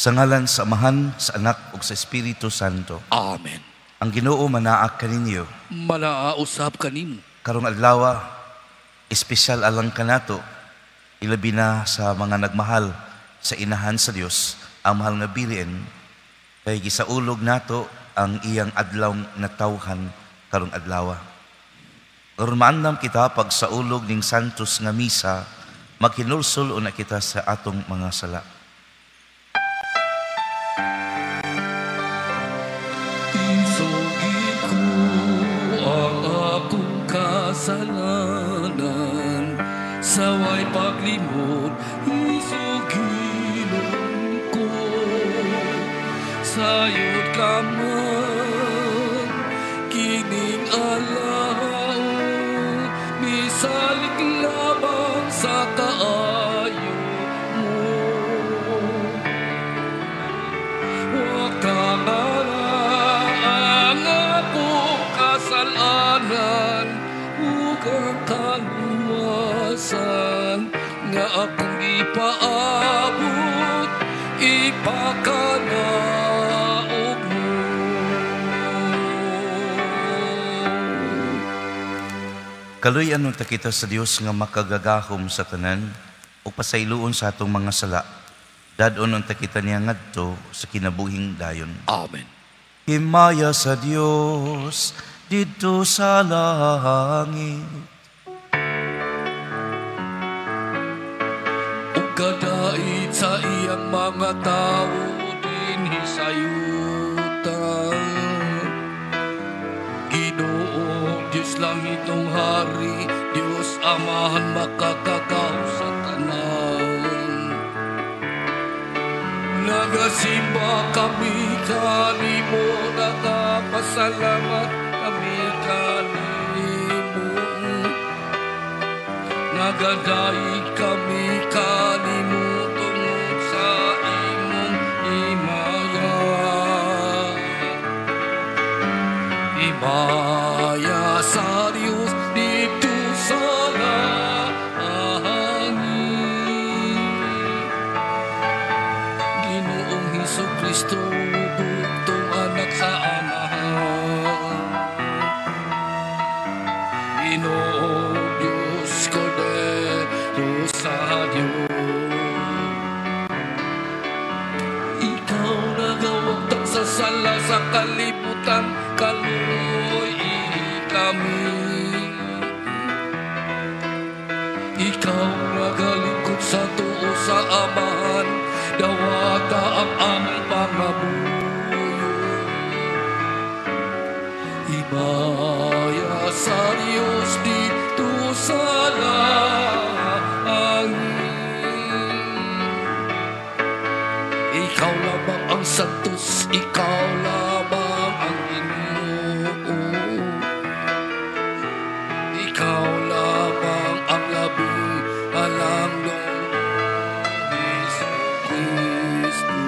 Sa ngalan sa Amahan, sa Anak, ug sa Espiritu Santo. Amen. Ang Ginoo manaak kaninyo. Manaausap kanimo. Karong adlaw, espesyal alang kanato, ilabi na sa mga nagmahal sa inahan sa Dios, ang mahal nga Birhen, kay gisaulog nato ang iyang adlaw na tawhan karong adlaw. Karon maandam kita pag saulog ning santos nga misa, maghinulsol una kita sa atong mga sala. Insugid ko ang akong kasalanan, saway paglimot, isuginon ko. Sayod ka man, kining alaw, misalik labang sa kaayo mo. Huwag ka ang akong kasalanan, huwag ang kaluwasan nga akong ipaabot, ipakanaog mo. Kaluy anong takita sa Dios nga makagagahom sa tanan o pasayloon sa atong mga sala. Dadon ang takita niya ngadto sa kinabuhing dayon. Amen. Himaya sa Dios dito sa langit. Ug kadait sa iyang mga tao din hisayutan. Ginoo Diyos langitong hari, Diyos Amahan makakakaw sa tanan. Nagasimba kami kanimo, nagapasalamat kami kanimo. Nagadaig kami kanimo tungod sa imong himaya. Himaya sa Diyos dito sa langit. Ginoong Hesukristo, buktong anak sa Amahan. Ginoo Diyos Kordero sa Diyos. Ikaw nagawagtang sa sala sa kalibutan, kaluoy kami. Ikaw nagalingkod sa tuo sa Amahan, dawata ang aming pangabuyo. Himaya sa Diyos dito sa langit. Ikaw lamang ang santos, ikaw lamang ang Ginoo. Ikaw lamang ang labing alam ng Jesu-Cristo.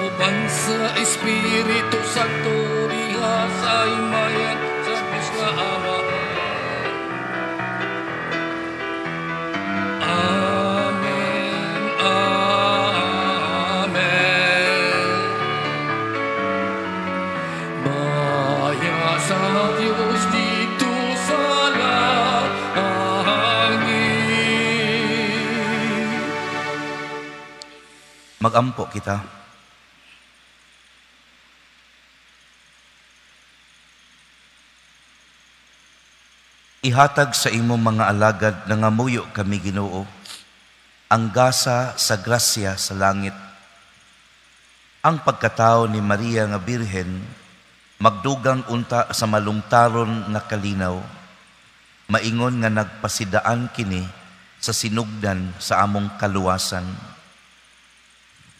Uban sa Espiritu Santo, diha sa himayan sa Diyos nga Amahan. Amen, amen. Maya sa Diyos dito sa langit. Magampo kita. Ihatag sa imong mga alagad na ngamuyo kami Ginoo, ang gasa sa grasya sa langit. Ang pagkatao ni Maria nga Birhen, magdugang unta sa malungtaron na kalinaw, maingon nga nagpasidaan kini sa sinugdan sa among kaluwasan.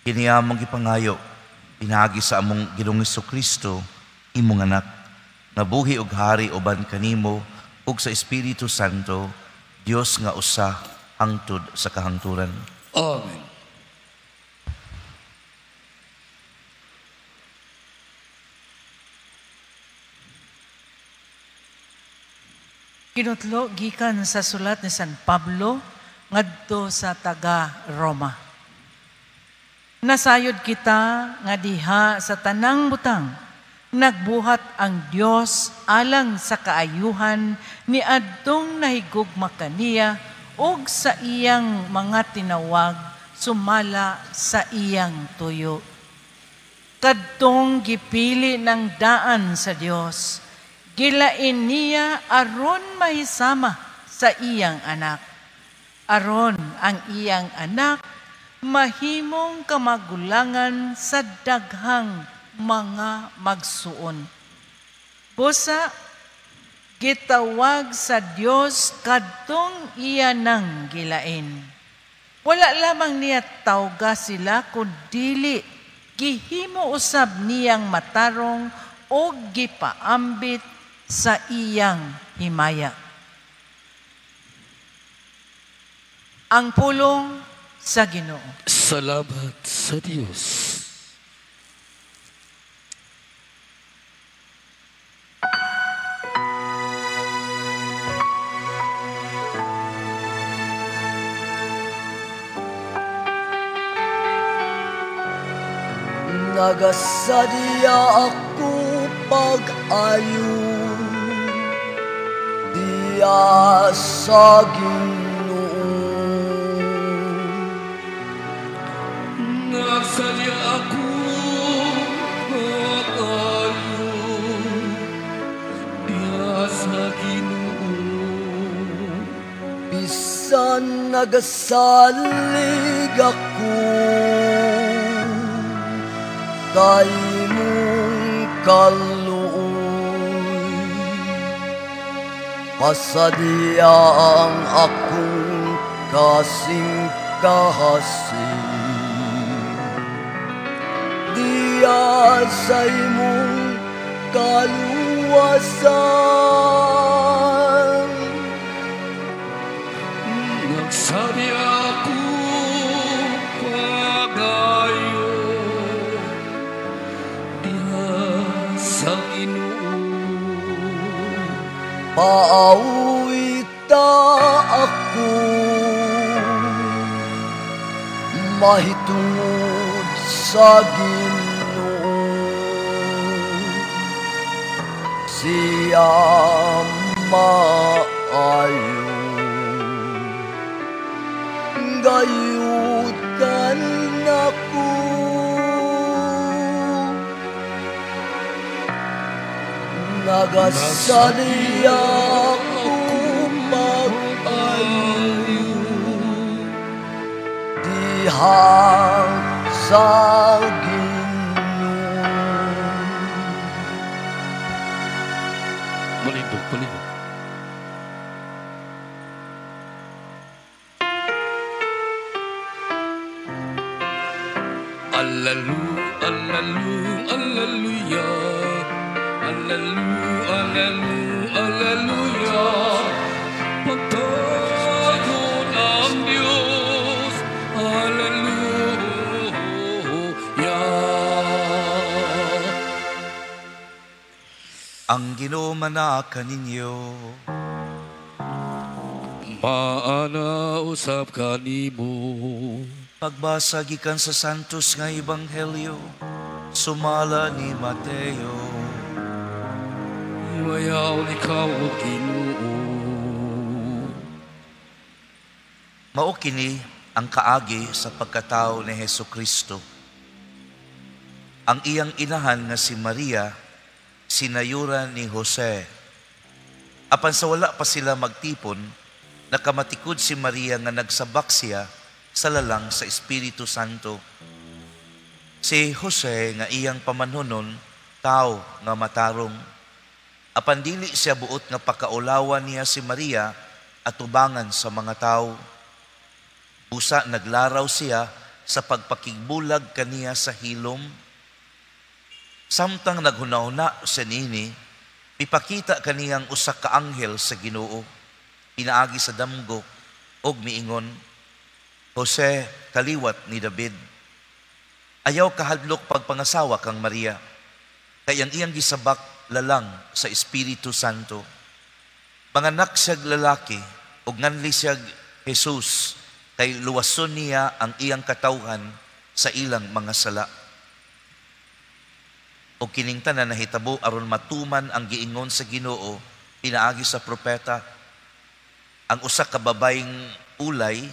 Kini among gipangayo, pinagi sa among Ginoong Hesukristo, imong anak, nga buhi ug hari uban kanimo, ug sa Espiritu Santo, Dios nga usa hangtod sa kahangturan. Amen. Kinutlo gikan sa sulat ni San Pablo ngadto sa taga Roma. Nasayod kita nga diha sa tanang butang, nagbuhat ang Dios alang sa kaayuhan ni adtong nahigugma kaniya ug sa iyang mga tinawag sumala sa iyang tuyo. Kadtong gipili ng daan sa Dios, gilain niya aron mahisama sa iyang anak. Aron ang iyang anak mahimong kamagulangan sa daghang mga magsuon. Busa, gitawag sa Dios kadtong iya nang gilain. Wala lamang niya tawga sila kundili gihimo usab niyang matarong o gipaambit sa iyang himaya. Ang pulong sa Ginoo. Salamat sa Diyos. Nagasadya ako pag-ayo diya sa Ginoo. Nagsadya ako pag-ayo diya sa Ginoo. Bisan nagasalig ako kay mong kaluoy, pasadya ang akong kasing kahasing diya sa imong kaluwasan. Nagsadya ako pag-ayo sa Ginoo. Paawita ako mahitungod sa Ginoo. Siya maayo, gayud ako. Nagasadya ako pag-ayo diha sa Ginoo. Malindog, malindog. Alleluia. Alleluia. Pagtangon ang Diyos. Alleluia. Ang Ginoo manaka ninyo. Maana usab kanimo. Pagbasa gikan sa Santos nga Ebanghelyo, sumala ni Mateo. Mayaw ikaw o Ginoo. Mao kini ang kaagi sa pagkatao ni Hesukristo. Ang iyang inahan nga si Maria, sinayuran ni Jose. Apan sa wala pa sila magtipon, nakamatikod si Maria nga nagsabak siya sa lalang sa Espiritu Santo. Si Jose nga iyang pamanhunon, tao nga matarong. Apan dili siya buot nga pakaulawan niya si Maria at tubangan sa mga tao. Busa naglaraw siya sa pagpakigbulag kaniya sa hilom. Samtang naghuna-huna sa nini, ipakita kaniyang usa ka anghel sa Ginoo, pinaagi sa damgo og miingon, Jose, kaliwat ni David, ayaw kahadlok pagpangasawa kang Maria, kay ang iyang gisabak lalang sa Espiritu Santo. Manganak siyag lalaki, ug nganli siyag Jesus, kay luwason niya ang iyang katawhan sa ilang mga sala. O kining tanan nahitabo aron matuman ang giingon sa Ginoo pinaagi sa propeta, ang usa ka babayeng ulay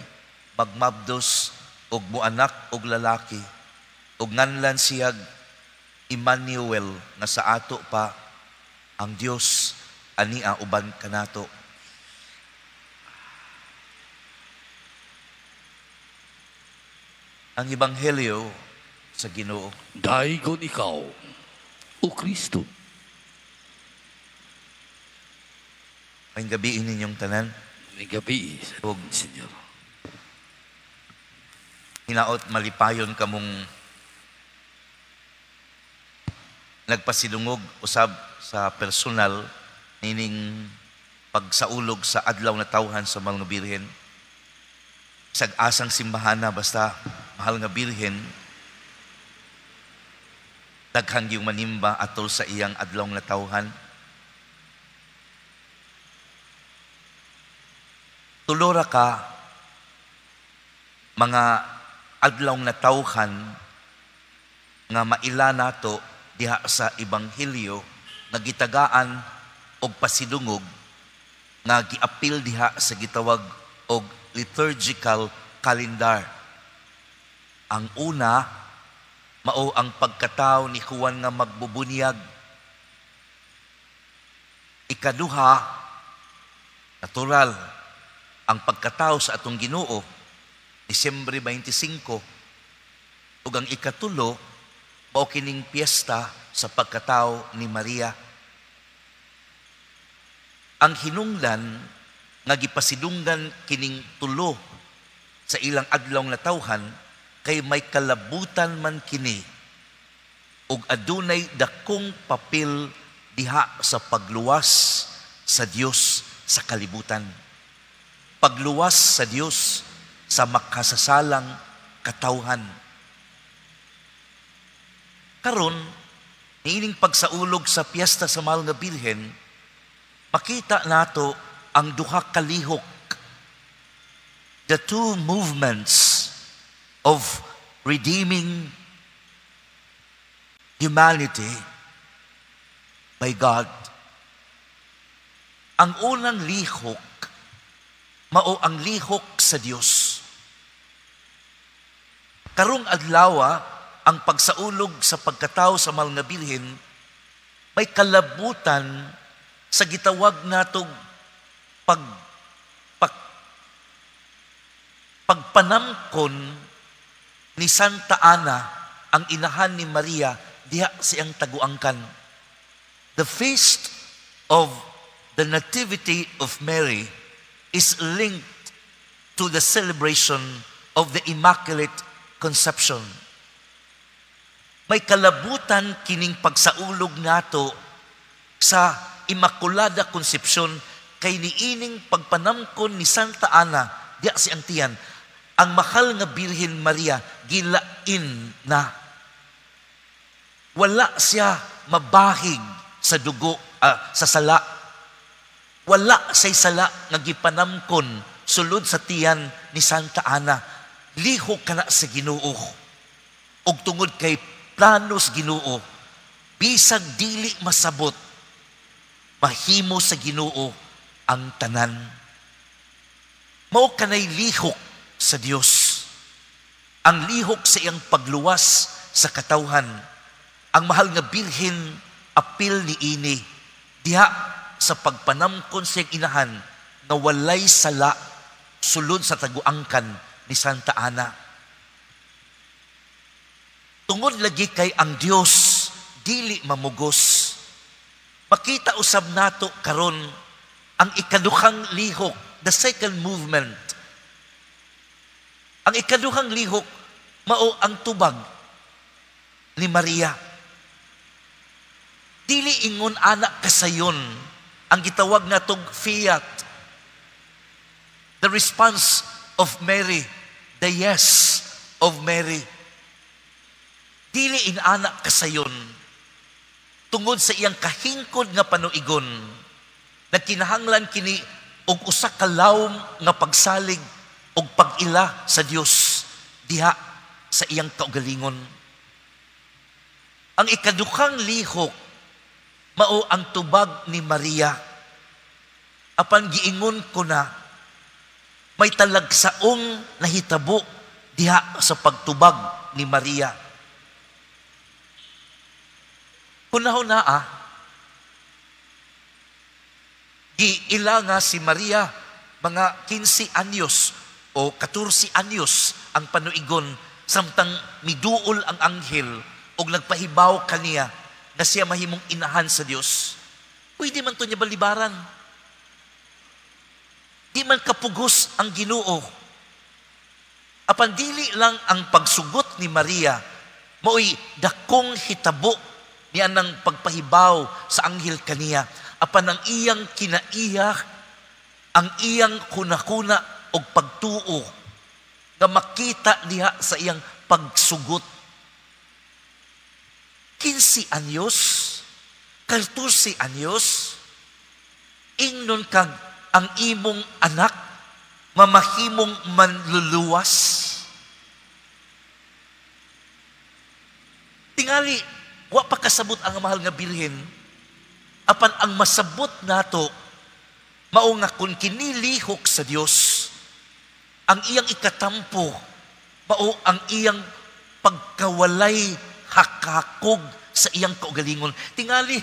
magmabdos og muanak og lalaki, ug nganlan siyag Emmanuel nga sa ato pa ang Dios ania uban kanato. Ang ebanghelyo sa Ginoo. Daigon ikaw, O Kristo. May gabi ninyong tanan. May gabi, Ug Senyor. hinaot malipayon kamong nagpasidungog usab sa personal nining pagsaulog sa adlaw na tawhan sa mahal nga birhen. Sag-asang simbahana basta mahal nga birhen, daghang yung manimba atol sa iyang adlaw na tawhan. Tulora ka mga adlaw na tawhan nga maila nato diha sa ebanghelyo nga gitagaan og pasidungog nga giapil diha sa gitawag og liturgical calendar. Ang una mao ang pagkatao ni Juan nga magbubunyag. Ikaduha, natural, ang pagkatao sa atong Ginoo, Disyembre 25, ug ang ikatulo, mao kining piyesta sa pagkatao ni Maria. Ang hinungdan nga gipasidunggan kining tulo sa ilang adlaw na tawhan kay may kalabutan man kini ug adunay dakong papel diha sa pagluwas sa Dios sa kalibutan. Pagluwas sa Dios sa makasasalang katawhan. Karon, niining pagsaulog sa piyesta sa mahal nga birhen, makita nato ang duha ka lihok, the two movements of redeeming humanity by God. Ang unang lihok, mao ang lihok sa Dios. Karong adlaw, ang pagsaulog sa pagkatao sa mahal nga birhen, may kalabutan sa gitawag natong pagpanamkon ni Santa Ana, ang inahan ni Maria, diha siyang taguangkan. The feast of the Nativity of Mary is linked to the celebration of the Immaculate Conception. May kalabutan kining pagsaulog nato sa Immaculada Conception kay niining pagpanamkon ni Santa Ana, diya siyang tiyan, ang mahal nga Birhen Maria gilain na. Wala siya mabahig sa dugo, sa sala. Wala say sala nga gipanamkon sulod sa tiyan ni Santa Ana. Lihok kana sa Ginoo. Og tungod kay planos Ginoo, bisag dili masabot, mahimo sa Ginoo ang tanan. Mao kanay lihok sa Dios. Ang lihok sa iyang pagluwas sa katawhan. Ang mahal nga Birhen apil ni ini diha sa pagpanamkon sa iyang inahan nga walay sala sulod sa taguangkan ni Santa Ana. Tungod lagi kay ang Dios dili mamugos. Makita usab nato karon ang ikaduhang lihok, the second movement. Ang ikaduhang lihok mao ang tubag ni Maria. Dili ingon anak kasayon ang gitawag natong fiat. The response of Mary, the yes of Mary. Dili inanak kasayon tungod sa iyang kahingkod nga panuigon na kinahanglan kini og usa ka lawom nga pagsalig og pag-ila sa Dios diha sa iyang kaugalingon. Ang ikaduhang lihok mao ang tubag ni Maria. Apan giingon ko na may talagsaong nahitabo diha sa pagtubag ni Maria. Hunahuna giila nga si Maria mga 15 anyos o 14 anyos ang panuigon samtang miduol ang anghel o nagpahibaw kaniya na siya mahimong inahan sa Dios. Pwede man to niya balibaran. Di man kapugos ang Ginoo. Apan dili lang ang pagsugot ni Maria, maoy dakong hitabo niya ng pagpahibaw sa anghel kaniya. Apan ang iyang kinaiya, ang iyang kunakuna o pagtuo nga makita diha sa iyang pagsugot. 15 anyos, 14 anyos, ingnon kag ang imong anak mamahimong manluluwas. Tingali, wa pa kasabot ang mahal nga birhen, apan ang masabot nato, mao nga kung kinilihok sa Dios, ang iyang ikatampo, mao ang iyang pagkawalay hakakog sa iyang kaugalingon. Tingali,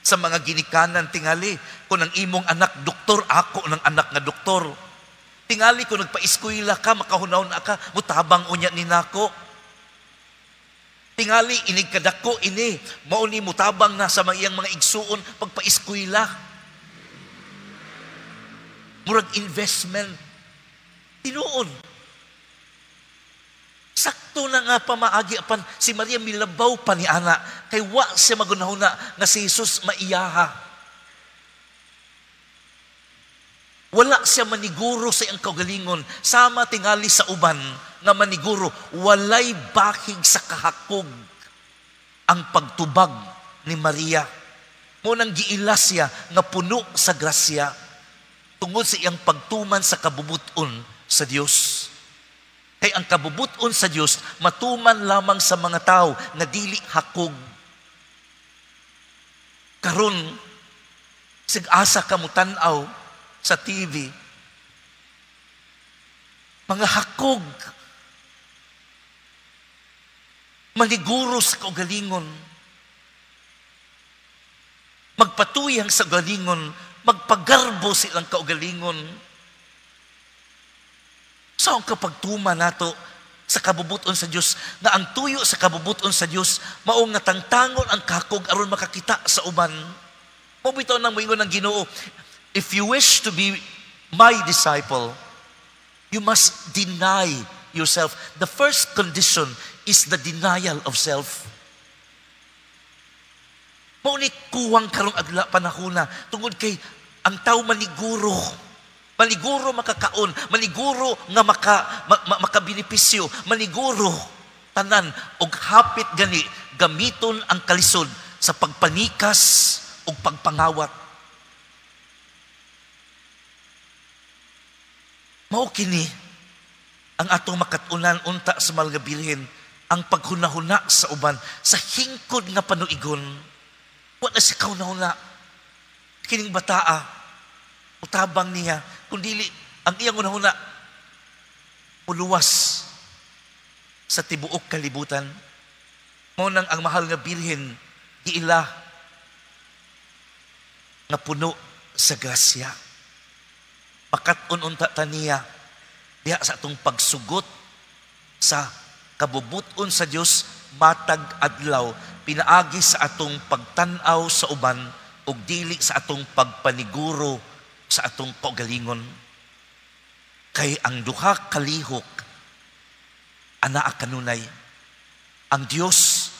sa mga ginikanan, tingali, kung ang imong anak doktor, ako ng anak nga doktor. Tingali, kung nagpa-eskwela ka, makahunahon ka, mutabang unya ni nako. Tingali, inig kadako, ini, mauni mutabang na sa iyang mga igsuon, pagpa-eskwela. Murag investment. Tinuon. Sakto na nga pamaagi apan si Maria milabaw pa ni ana kay wa siya magunahuna nga si Jesus maiyaha. Wala siya maniguro sa iyang kaugalingon, sama tingali sa uban nga maniguro, walay bahig sa kahakog ang pagtubag ni Maria. Munang giila siya nga puno sa grasya tungod sa iyang pagtuman sa kabubuton sa Dios. Kay ang kabubuton sa Dios matuman lamang sa mga tao nga dili hakog. Karon sig-asa ka mo tan-aw sa TV, mga hakog, maniguro sa kaugalingon, magpatuyang sa kaugalingon, magpagarbo silang kaugalingon. Saan kapagtuma nato sa kabubuton sa Dios na ang tuyo sa kabubuton sa Dios mao nga tangtangon ang kakog aron makakita sa uban. Mao bitaw nang moingon ng Ginoo, if you wish to be my disciple, you must deny yourself. The first condition is the denial of self. Mao ni kuwang karong agla panahona tungod kay ang tao maniguro makakaon, maniguro nga makabenepisyo, maniguro tanan og hapit gani gamiton ang kalisod sa pagpanikas ug pagpangawat. Mao kini ang atong makatunan unta sa mahal nga birhen, ang paghunahuna sa uban sa hingkod nga panuigon. Wa na siya kaunahuna kining bataa utabang niya kundili ang iyang unahuna uluwas sa tibuok kalibutan. Mao nang ang mahal nga birhen giila nga puno sa grasya. Makat-on unta taniya diha sa atong pagsugot sa kabubuton sa Dios matag adlaw pinaagi sa atong pagtan-aw sa uban ug dili sa atong pagpaniguro sa atong kaugalingon. Kay ang duha kalihok anaa kanunay. Ang Dios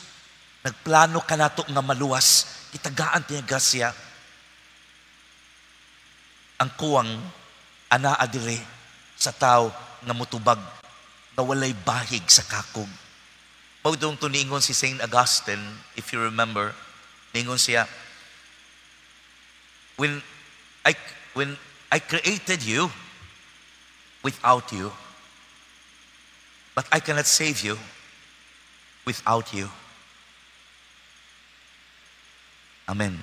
nagplano kanato nga maluwas, itagaan tiya grasya. Ang kuwang anaa dire sa tao nga mutubag na walay bahig sa kakog. Pagdong to niingon si Saint Augustine, if you remember, niingon siya, when I created you without you, But I cannot save you without you. Amen.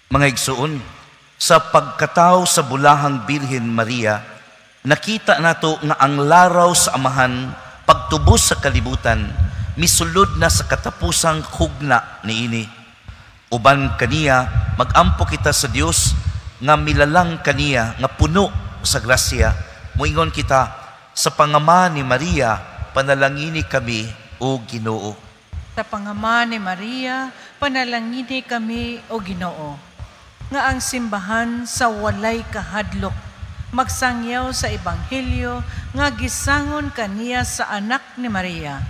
Mga igsuon, sa pagkatao sa bulahang Birhen Maria, nakita nato nga ang laraw sa amahan, pagtubos sa kalibutan, misulod na sa katapusang hugna niini. Uban kaniya, magampo kita sa Dios nga milalang kaniya, nga puno sa grasya. Muingon kita, sa pangama ni Maria, panalangini kami, o Ginoo. Sa pangama ni Maria, panalangini kami, o Ginoo. Nga ang simbahan sa walay kahadlok, magsangyaw sa Ebanghelyo, nga gisangon kaniya sa anak ni Maria.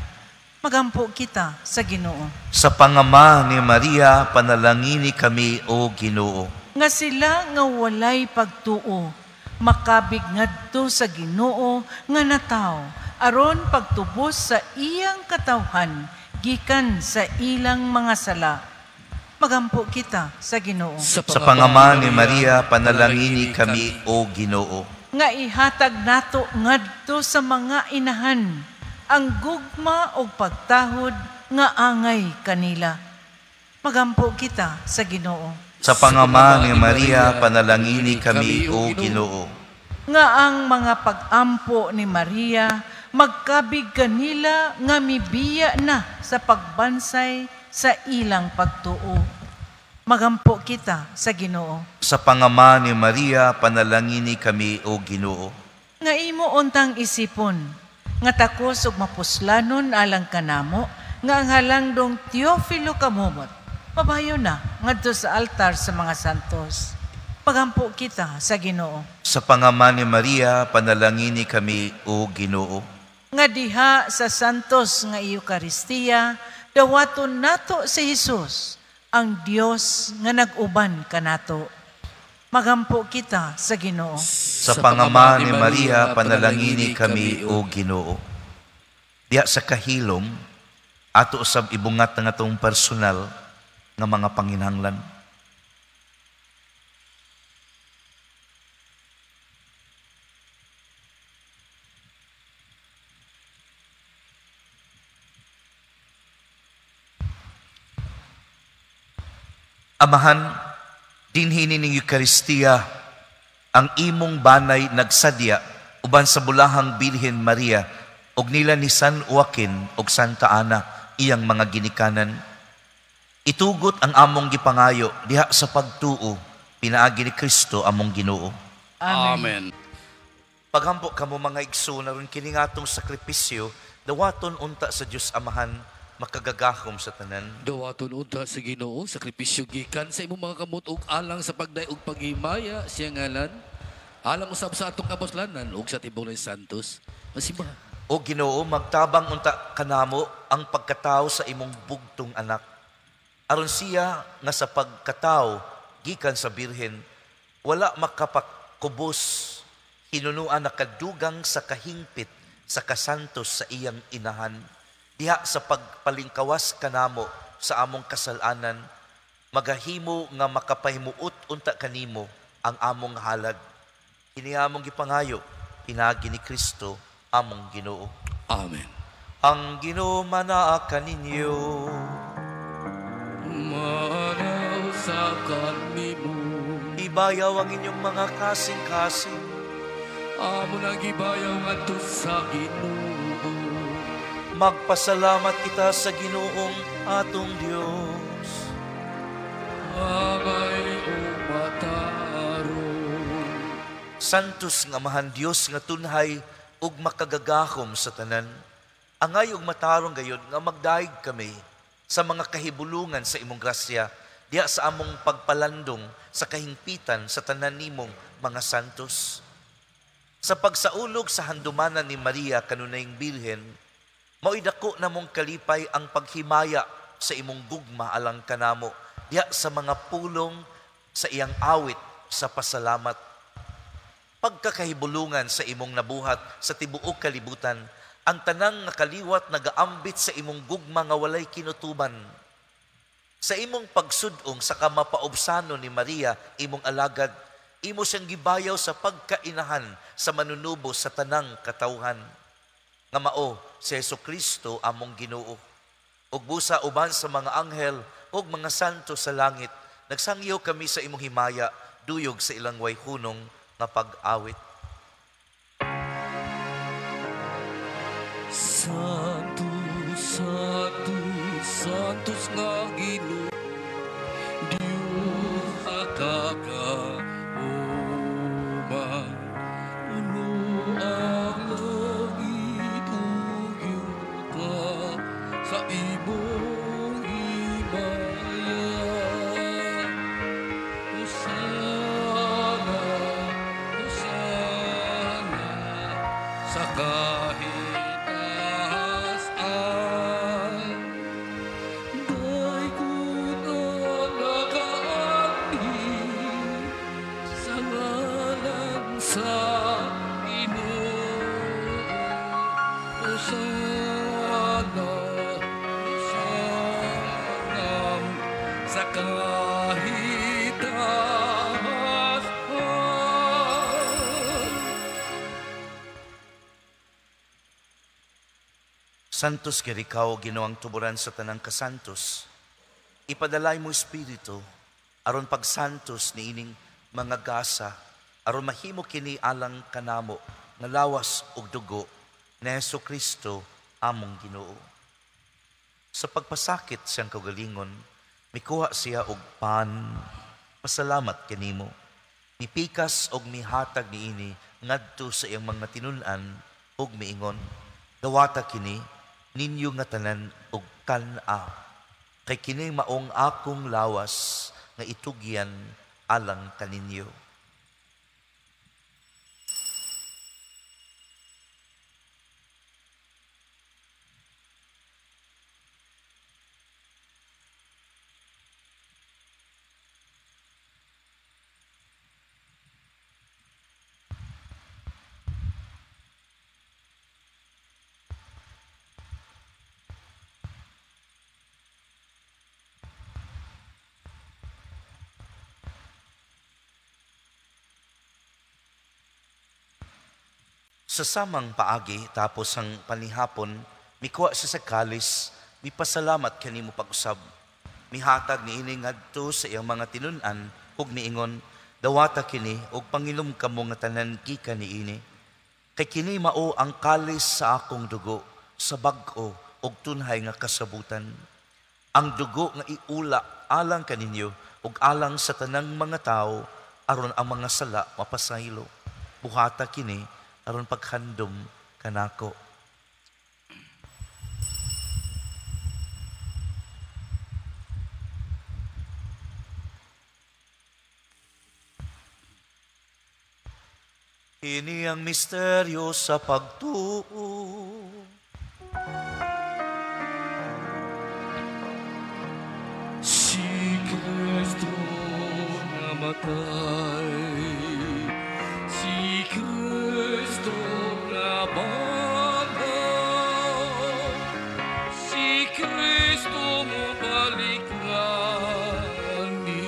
Magampo kita sa Ginoo. Sa pangama ni Maria, panalangini kami, o Ginoo. Nga sila nga walay pagtuo, makabig ngadto sa Ginoo nga nataw, aron pagtubos sa iyang katawhan, gikan sa ilang mga sala. Magampo kita sa Ginoo. Sa pangama ni Maria, panalangini kami, o Ginoo. Nga ihatag nato ngadto sa mga inahan, ang gugma o pagtahod nga angay kanila. Magampo kita sa Ginoo. Sa pangama ni Maria, panalangini kami, o Ginoo. Nga ang mga pag-ampo ni Maria, magkabig kanila nga mibiya na sa pagbansay sa ilang pagtuo. Magampo kita sa Ginoo. Sa pangama ni Maria, panalangini kami, o Ginoo. Nga imo untang isipon, nga takos ug mapuslanon alang kanamo, nga ang halangdong Teofilo kamumot, mabayo na ngadto sa altar sa mga santos. Magampo kita sa Ginoo. Sa pangama ni Maria, panalangini kami, o Ginoo. Nga diha sa santos nga Eucharistia, dawaton nato si Jesus, ang Dios nga nag-uban kanato. Magampo kita sa Ginoo. Sa pangama ni Maria, panalangini kami, o Ginoo. Diya sa kahilom, ato usab ibungat nga atong personal nga mga panginahanglan. Amahan, dinhini ning Eucharistia, ang imong banay nagsadya uban sa bulahang Birhen Maria og nila ni San Joaquin og Santa Ana iyang mga ginikanan. Itugot ang among gipangayo diha sa pagtuo pinaagi ni Kristo among Ginoo. Amen. Paghampo kamo mga igsoon aron kini ngatong sakripisyo dawaton unta sa Dios Amahan makagagahom sa tanan. Dawaton unta sa Ginoo, sakripisyo gikan sa imong mga kamot ug alang sa pagday ug paghimaya siya ngalan. Alang usab sa atong kapuslanan ug sa tibuok santos. Masimbahan. O Ginoo, magtabang unta kanamo ang pagkatao sa imong bugtong anak. Aron siya nga sa pagkatao gikan sa Birhen, wala makapakubos, hinunuan na kadugang sa kahingpit sa kasantos sa iyang inahan. Diha sa pagpalingkawas kanamo sa among kasalanan, magahimo nga makapahimuot unta kanimo ang among halad. Kini among gipangayo, pinagi ni Kristo among Ginoo. Amen. Ang Ginoo manaa kaninyo. Manaw sa kanimo. Ibayaw ang inyong mga kasing-kasing. Amo nagibayaw ngadto sa Ginoo. Magpasalamat kita sa Ginoong atong Dios. Angay umataro. Santos nga Amahan Dios nga tunhay ug makagagahom sa tanan. Angay ug matarong gayud nga magdaig kami sa mga kahibulungan sa imong grasya diha sa among pagpalandong sa kahingpitan sa tanan nimong mga santos. Sa pagsaulog sa handumanan ni Maria kanunayng Birhen, mao'y dako namong kalipay ang paghimaya sa imong gugma alang kanamo diha sa mga pulong sa iyang awit sa pasalamat. pagkakahibulungan sa imong nabuhat sa tibuok kalibutan, ang tanang nga kaliwat nagaambit sa imong gugma nga walay kinutuban. Sa imong pagsudong sa kamapaobsano ni Maria, imong alagad, imo siyang gibayaw sa pagkainahan sa manunubo sa tanang katawhan. Nga mao si Jesucristo among Ginoo. Ug busa uban sa mga anghel ug mga santo sa langit, nagsangyo kami sa imong himaya, duyog sa ilang way hunong nga pag-awit. Santos, Santos, Santos nga Ginoo, Diyos akakaumang, ulo ang langit ug yuta sa imong himaya. Hosana, Hosana, sa kahit Santos kirikaw, Ginoong tuburan sa tanang kasantos. Ipadalay mo Espiritu, aron pagsantos ni ining mga gasa, aron mahimo kini alang kanamo, nga lawas ug dugo, na Jesucristo among Ginoo. Sa pagpasakit siyang kaugalingon, mikuha siya og pan, pasalamat kanimo. Mipikas og mihatag niini ngadto sa iyang mga tinun-an ug miingon, dawata kini ninyo nga tanan og tan-a, kay kini maong akong lawas nga itugyan alang kaninyo. Sa samang paagi, tapos ang panihapon, mikuha siya sa kalis, mipasalamat kanimo pag-usab. Mihatag ni ini ngadto sa iyang mga tinun-an, ug miingon, dawata kini, ug pangilom kamo nga tanan gikan niini. Kay kini mao ang kalis sa akong dugo, sa bag-o, ug tunhay nga kasabutan. Ang dugo nga iula alang kaninyo, ug alang sa tanang mga tao, aron ang mga sala mapasaylo. Buhata kini, aron paghandom kanako. Ini ang misteryo sa pagtuo. Si Kristo namatay, si Kristo nabanhaw, si Kristo mabalik lani.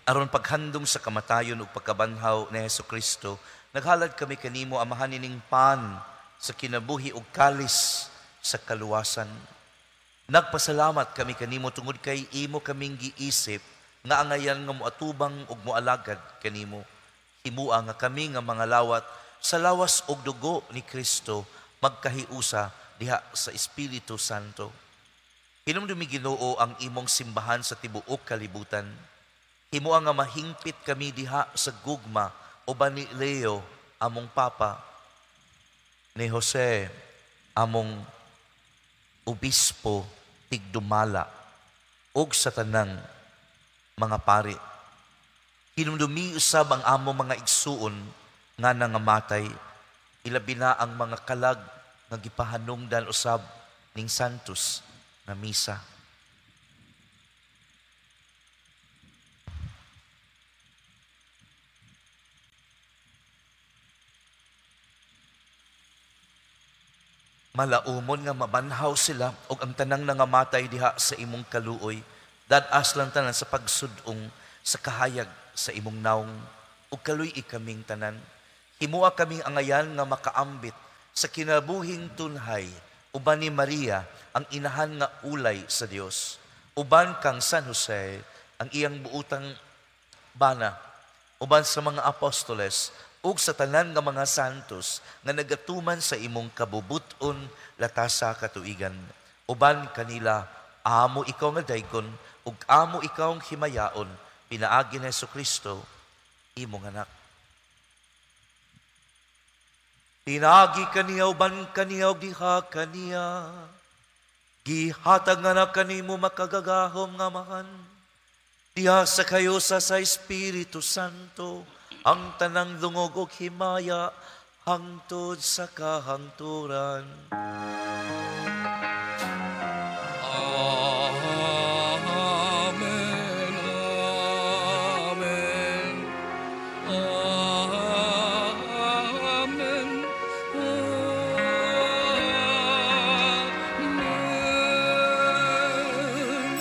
Aron paghandom sa kamatayon ug pagkabanhaw ni Jesucristo, naghalad kami kanimo amahan nining pan sa kinabuhi ug kalis sa kaluwasan. Nagpasalamat kami kanimo tungod kay imo kaming giisip nga angayan nga moatubang ug moalagad kanimo. Himua nga kami nga mga lawat sa lawas ug dugo ni Kristo magkahiusa diha sa Espiritu Santo. Hinumdumi Ginoo ang imong simbahan sa tibuok kalibutan. Himua nga mahingpit kami diha sa gugma uban ni Leo among papa, ni Jose among obispo tigdumala ug sa tanang mga pari. Hinumdumi usab ang among mga igsuon nga nangamatay, ilabi na ang mga kalag nga gipahanungdan usab ning santos nga misa. Malaumon nga mabanhaw sila og ang tanang nangamatay diha sa imong kaluoy. Dadas lang tanan sa pagsudong sa kahayag sa imong naong ug kaluy ikaming tanan. Himua kaming angayan nga makaambit sa kinabuhing tunhay uban ni Maria ang inahan nga ulay sa Dios. Uban kang San Jose ang iyang buutang bana. Uban sa mga apostoles ug sa tanan nga mga santos nga nagatuman sa imong kabubuton latasa katuigan. Uban kanila, amo ikaw nga daygon ug amo ikaw ang himayaon, pinaagi ni Jesucristo, imong anak. Pinaagi kaniya uban kaniya ug diha kaniya. Gihatag nga na kanimo makagagahom nga mahan. Diha sa kayo sa Espiritu Santo, ang tanang dungog ug himaya hangtod sa kahangturan. Amen. Amen. Amen. Amen.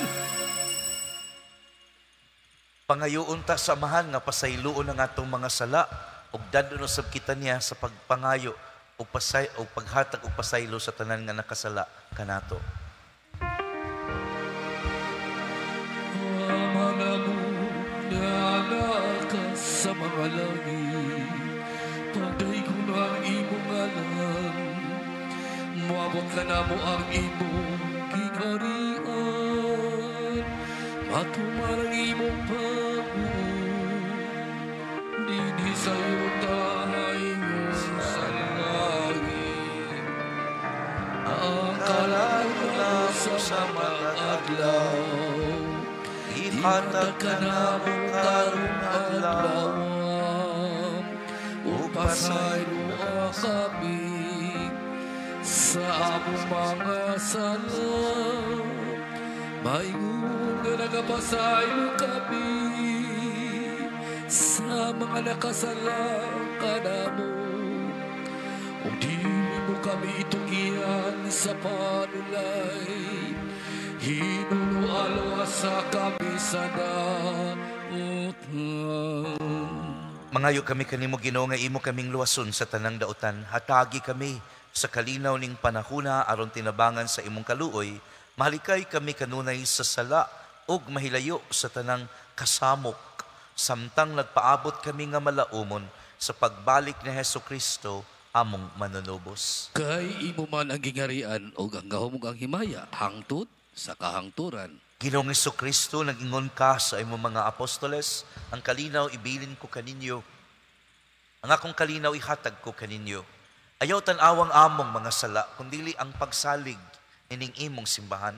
Pangayoon ta samahan nga pasayloon ang atong mga sala ug dadon usab kita niya sa pagpangayo ug paghatag ug pasaylo sa tanan nga nakasala kanato. Mga ka sa mga langit, pagday ko na ang imong ngalan, moabot ka na mo ang imong kingharian, matuman ang imong pagbuo, dinhi sa'yo tayo sa langit. Ang kalaunan sa mga adlaw, Ihatag ka na mo karong adlaw upasaylo kami sa among mga sala. Maingon nga nagapasaylo kami sa mga nakasala kanamo. Kung di mo kami itugihan sa panulay, hinulo-alwasa kami sa dautan. Mangayo kami kanimo Ginoo nga imo kaming luwason sa tanang dautan. Hatagi kami sa kalinaw ning panahona aron tinabangan sa imong kaluoy. Mahalikay kami kanunay sa sala ug mahilayo sa tanang kasamok. Samtang nagpaabot kami nga malaumon sa pagbalik ni Jesucristo among manunubos. Kay imo man ang gingharian o ang gahom ang himaya hangtod sa kahangturan. Ginoong Jesucristo, nag-ingon ka sa imong mga apostoles, ang kalinaw ibilin ko kaninyo. Ang akong kalinaw ihatag ko kaninyo. Ayaw tan-awang among mga sala, kundili ang pagsalig ining imong simbahan.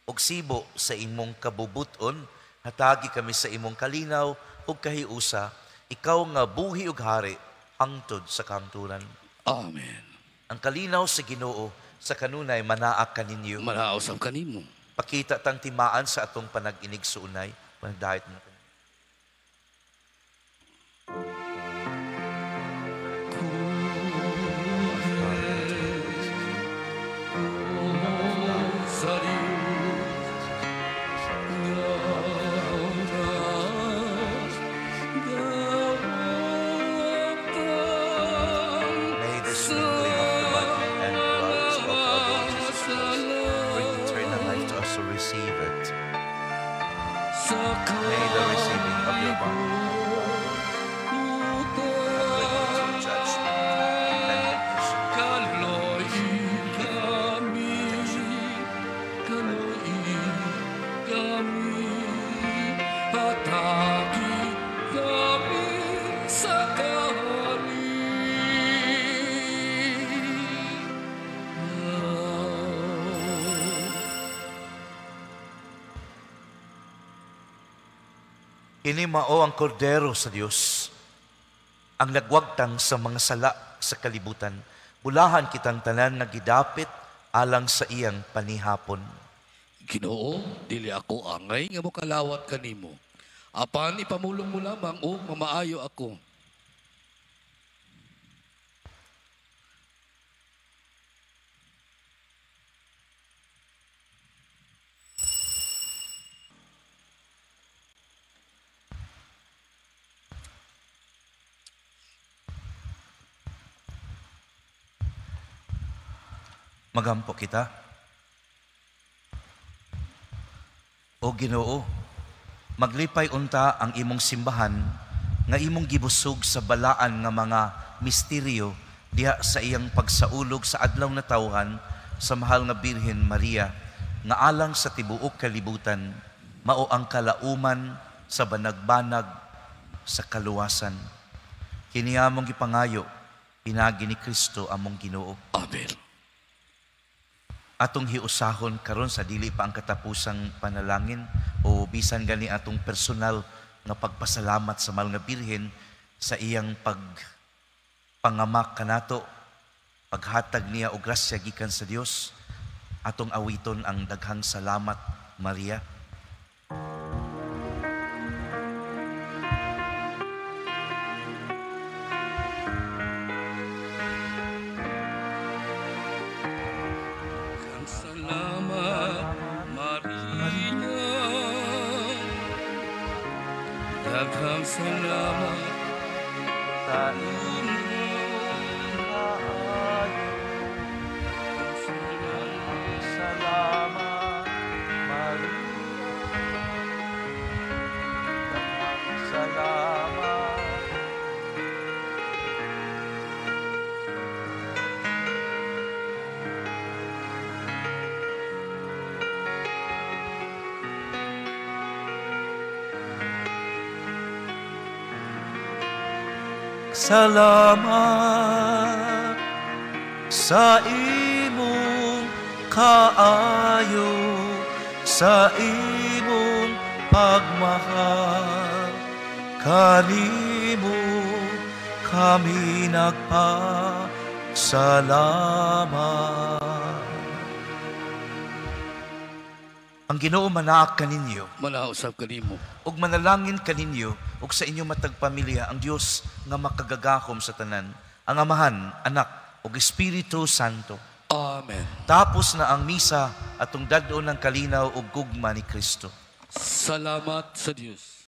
Og sibo sa imong kabubuton, hatagi kami sa imong kalinaw ug kahiusa, ikaw nga buhi ug hari, hangtod sa kahangturan. Amen. Ang kalinaw sa Ginoo sa kanunay manaak kaninyo. Malaosam kanimo. Pakita tang timaan sa atong panag-inig suunay, panagdahit mo. May the sprinkling of the body and blood of our Lord Jesus Christ bring eternal life to us to receive it. May the receiving of your body bring us to judgment and damnation. Kini mao ang kordero sa Dios, ang nagwagtang sa mga sala sa kalibutan. Bulahan kitang tanan nga gidapit alang sa iyang panihapon. Ginoo, dili ako angay nga mokalawat kanimo. Apan ipamulong mo lamang o mamaayo ako. Magampo kita. O Ginoo, maglipay unta ang imong simbahan nga imong gibusog sa balaan nga mga misteryo diha sa iyang pagsaulog sa adlaw na tawhan sa mahal nga Birhen Maria nga alang sa tibuok kalibutan mao ang kalauman sa banag-banag sa kaluwasan. Kini among gipangayo pinagi ni Kristo among Ginoo. Amen. Atong hiusahon karon sa dili pa ang katapusang panalangin o bisan gani atong personal nga pagpasalamat sa mahal nga Birhen sa iyang pangamak kanato, paghatag niya og grasya gikan sa Dios. Atong awiton ang daghang salamat, Maria. Salamat, Maria. Daghang salamat. Salamat, Maria. Salamat. Salamat sa imong kaayo, sa imong pagmahal, kanimo kami nagpasalamat. Ang Ginoo manaak kaninyo, Manausap kanimo. ug manalangin kaninyo, ug sa inyong matag pamilya ang Dios nga makagagahom sa tanan, ang Amahan, Anak, ug Espiritu Santo. Amen. Tapos na ang misa atong dadon ng kalinaw ug gugma ni Kristo. Salamat sa Dios.